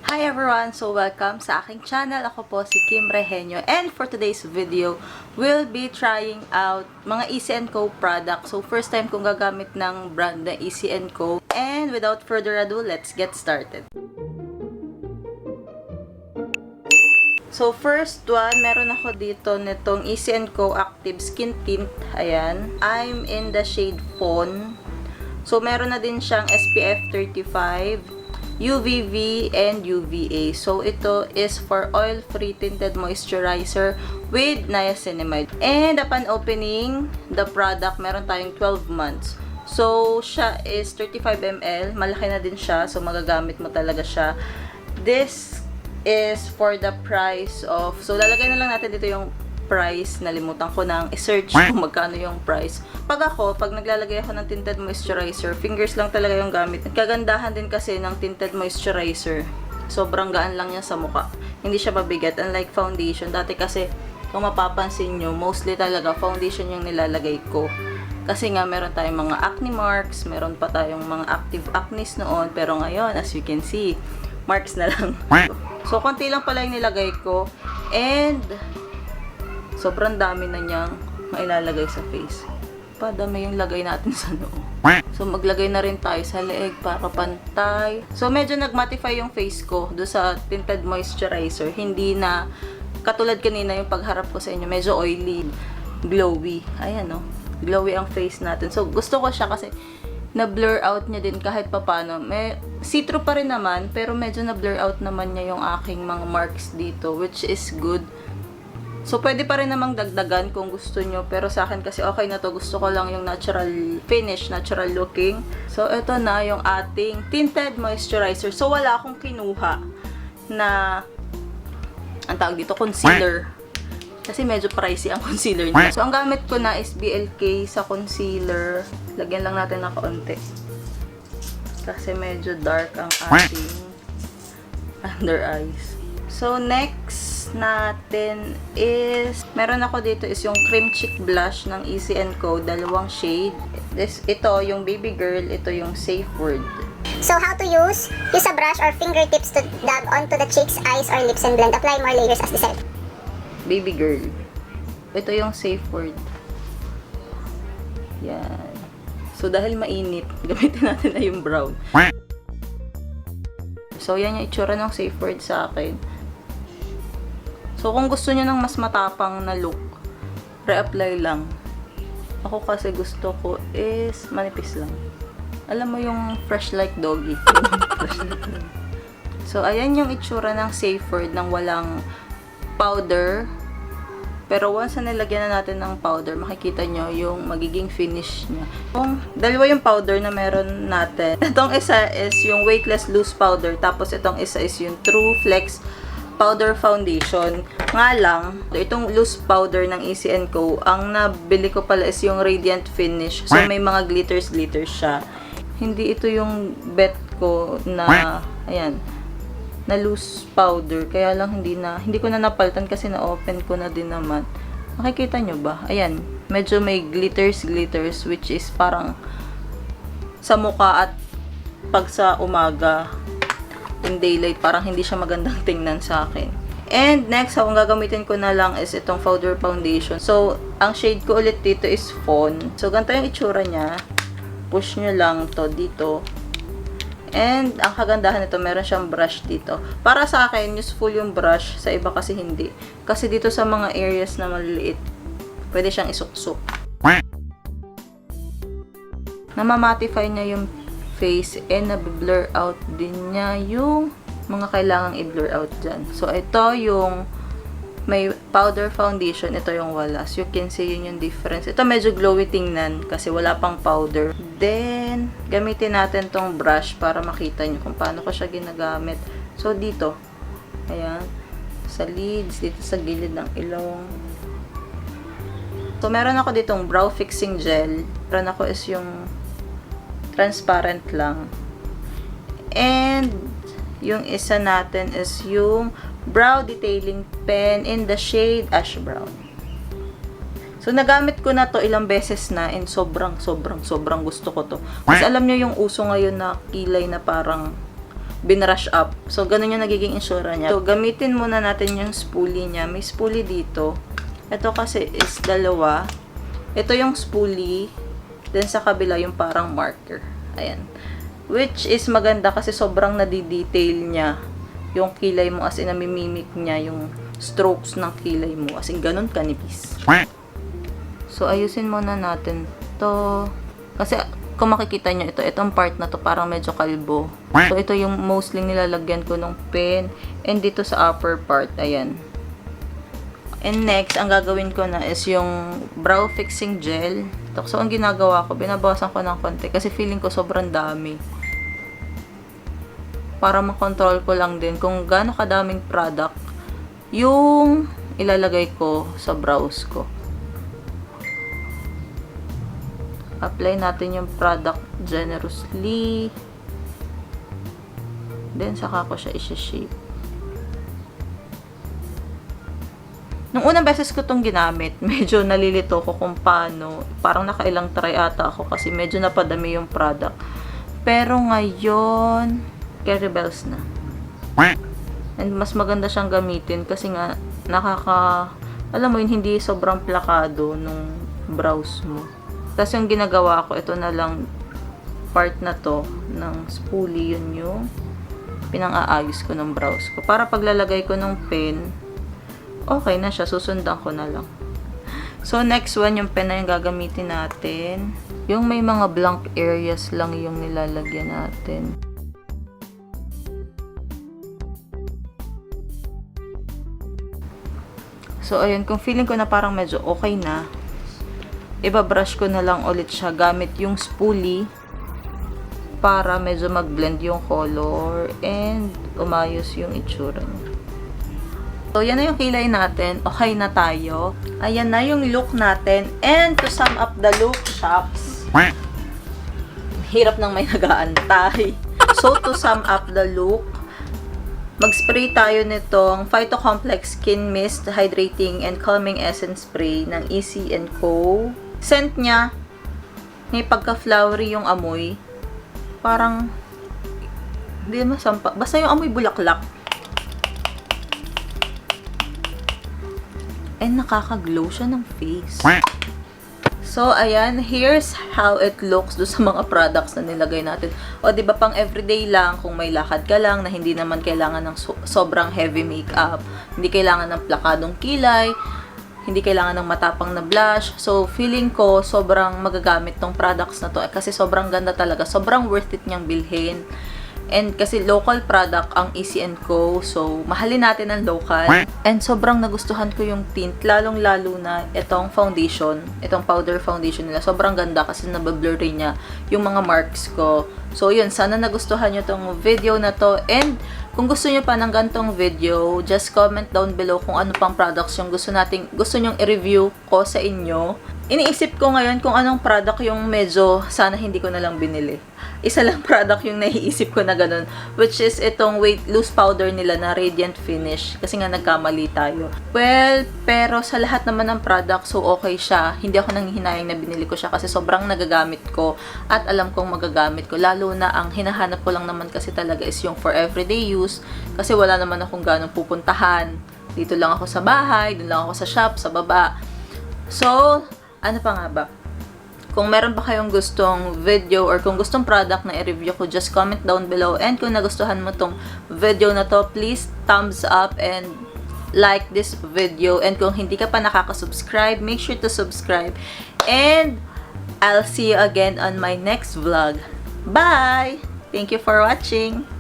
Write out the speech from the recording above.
Hi everyone! So welcome sa aking channel. Ako po si Kim Rehenio. And for today's video, we'll be trying out mga Easy & Co products. So first time kong gagamit ng brand na Easy & Co. And without further ado, let's get started. So first one, meron ako dito nitong Easy & Co Active Skin Tint. Ayan. I'm in the shade Fawn. So meron na din siyang SPF 35. UVB and UVA. So, ito is for oil-free tinted moisturizer with niacinamide. And upon opening the product, meron tayong 12 months. So, siya is 35 ml. Malaki na din siya. So, magagamit mo talaga siya. This is for the price of... So, lalagay na lang natin dito yung price. Nalimutan ko nang i-search kung magkano yung price. Pag naglalagay ako ng tinted moisturizer, fingers lang talaga yung gamit. Kagandahan din kasi ng tinted moisturizer. Sobrang gaan lang niya sa mukha. Hindi siya mabigat. Unlike foundation. Dati kasi, kung mapapansin nyo, mostly talaga foundation yung nilalagay ko. Kasi nga, meron tayong mga acne marks, meron pa tayong mga active acnes noon. Pero ngayon, as you can see, marks na lang. So, konti lang pala yung nilagay ko. And, sobrang dami na niyang mailalagay sa face. Padami yung lagay natin sa noo. So, maglagay na rin tayo sa leeg para pantay. So, medyo nag-mattify yung face ko do sa tinted moisturizer. Hindi na, katulad kanina yung pagharap ko sa inyo, medyo oily, glowy. Ayan, no? Glowy ang face natin. So, gusto ko siya kasi na-blur out niya din kahit papano. May see-through pa rin naman, pero medyo na-blur out naman niya yung aking mga marks dito, which is good. So, pwede pa rin namang dagdagan kung gusto nyo. Pero sa akin kasi okay na to. Gusto ko lang yung natural finish, natural looking. So, ito na yung ating tinted moisturizer. So, wala akong kinuha na, ang tawag dito, concealer. Kasi medyo pricey ang concealer niya. So, ang gamit ko na is BLK sa concealer. Lagyan lang natin na kaunti. Kasi medyo dark ang ating under eyes. So, next natin is, meron ako dito is yung cream cheek blush ng Easy & Co. Dalawang shade. Ito yung baby girl, ito yung safe word. So how to use? Use a brush or fingertips to dab onto the cheeks, eyes, or lips and blend. Apply more layers as desired. Baby girl. Ito yung safe word. Yan. So dahil mainit, gamitin natin na yung brown. So yan yung itsura ng safe word sa akin. So, kung gusto nyo ng mas matapang na look, re-apply lang. Ako kasi gusto ko is manipis lang. Alam mo yung fresh like doggy. So, ayan yung itsura ng safe word ng walang powder. Pero once na nilagyan na natin ng powder, makikita nyo yung magiging finish niya. Dalawa yung powder na meron natin. Itong isa is yung Weightless Loose Powder. Tapos itong isa is yung True Flex Powder Foundation. Nga lang, itong loose powder ng Easy & Co. Ang nabili ko pala is yung Radiant Finish. So, may mga glitters siya. Hindi ito yung bet ko na, ayan, na loose powder. Kaya lang hindi ko na napalitan kasi na-open ko na din naman. Makikita nyo ba? Ayan, medyo may glitters which is parang sa mukha at pag sa umaga, in daylight, parang hindi siya magandang tingnan sa akin. And next, ang gagamitin ko na lang is itong powder foundation. So, ang shade ko ulit dito is Fawn. So, ganito yung itsura niya. Push nyo lang to dito. And, ang kagandahan nito, meron siyang brush dito. Para sa akin, useful yung brush. Sa iba kasi hindi. Kasi dito sa mga areas na maliliit, pwede siyang isuksok. Namamatify niya yung face and na-blur out din niya yung mga kailangang i-blur out dyan. So, ito yung may powder foundation. Ito yung wala. So, you can see yun yung difference. Ito medyo glowy tingnan kasi wala pang powder. Then, gamitin natin tong brush para makita nyo kung paano ko siya ginagamit. So, dito. Ayan. Sa lids. Dito sa gilid ng ilong. So, meron ako ditong brow fixing gel. Meron ako is yung transparent lang. And, yung isa natin is yung brow detailing pen in the shade ash brown. So, nagamit ko na to ilang beses na and sobrang gusto ko to. Kasi alam nyo yung uso ngayon na kilay na parang binrush up. So, ganun yung nagiging insura niya. So, gamitin muna natin yung spoolie niya. May spoolie dito. Ito kasi is dalawa. Ito yung spoolie. Then, sa kabila yung parang marker. Ayan. Which is maganda kasi sobrang nadidetail niya yung kilay mo. As in, namimimik niya yung strokes ng kilay mo. As in, ganun kanipis. So, ayusin muna natin to. Kasi, kung makikita nyo ito, itong part na to parang medyo kalbo. So, ito yung mostly nilalagyan ko ng pen. And dito sa upper part, ayan. And next, ang gagawin ko na is yung brow fixing gel. So, ang ginagawa ko, binabawasan ko ng konti. Kasi feeling ko sobrang dami. Para makontrol ko lang din kung gaano kadaming product yung ilalagay ko sa brows ko. Apply natin yung product generously. Then, saka ko siya i-shape. Nung unang beses ko itong ginamit, medyo nalilito ko kung paano. Parang nakailang try ata ako kasi medyo napadami yung product. Pero ngayon, carry bells na. And mas maganda siyang gamitin kasi nga, alam mo yun, hindi sobrang plakado nung brows mo. Tapos yung ginagawa ko, ito na lang part na to ng spoolie, yun yung pinang-aayos ko ng brows ko. Para paglalagay ko ng pen, okay na siya, susundan ko na lang. So, next one, yung pen na yung gagamitin natin. Yung may mga blank areas lang yung nilalagyan natin. So, ayun, kung feeling ko na parang medyo okay na, ibabrush ko na lang ulit siya gamit yung spoolie para medyo mag-blend yung color and umayos yung itsura niya. So, yan na yung kilay natin. Okay na tayo. Ayan na yung look natin. And to sum up the look, shops, hirap nang may nag-aantay. So, to sum up the look, mag-spray tayo nitong Phyto Complex Skin Mist Hydrating and Calming Essence Spray ng Easy & Co. Scent niya, may pagka-flowery yung amoy. Parang, hindi masampa. Basta yung amoy bulaklak. And nakaka-glow siya ng face. So, ayan, here's how it looks do sa mga products na nilagay natin. O, di ba pang everyday lang, kung may lakad ka lang, na hindi naman kailangan ng sobrang heavy makeup, hindi kailangan ng plakadong kilay, hindi kailangan ng matapang na blush. So, feeling ko, sobrang magagamit tong products na to. Kasi sobrang ganda talaga. Sobrang worth it niyang bilhin. And kasi local product ang Easy & Co. So, mahalin natin ang local. And sobrang nagustuhan ko yung tint. Lalong-lalo na itong foundation. Itong powder foundation nila. Sobrang ganda kasi nabablur rin niya yung mga marks ko. So, yun. Sana nagustuhan nyo tong video na to. And, kung gusto nyo pa ng gantong video, just comment down below kung ano pang products yung gusto nyong i-review ko sa inyo. Iniisip ko ngayon kung anong product yung medyo sana hindi ko na lang binili. Isa lang product yung naiisip ko na ganun, which is itong weight loose powder nila na Radiant Finish. Kasi nga nagkamali tayo. Well, pero sa lahat naman ng product, so okay siya. Hindi ako nanghihinayang na binili ko siya kasi sobrang nagagamit ko at alam kong magagamit ko. Lalo na ang hinahanap ko lang naman kasi talaga is yung for everyday use. Kasi wala naman akong ganong pupuntahan. Dito lang ako sa bahay, dito lang ako sa shop, sa baba. So, ano pa nga ba? Kung meron pa kayong gustong video or kung gustong product na i-review ko, just comment down below. And kung nagustuhan mo tong video na to, please thumbs up and like this video. And kung hindi ka pa nakaka-subscribe, make sure to subscribe. And I'll see you again on my next vlog. Bye! Thank you for watching!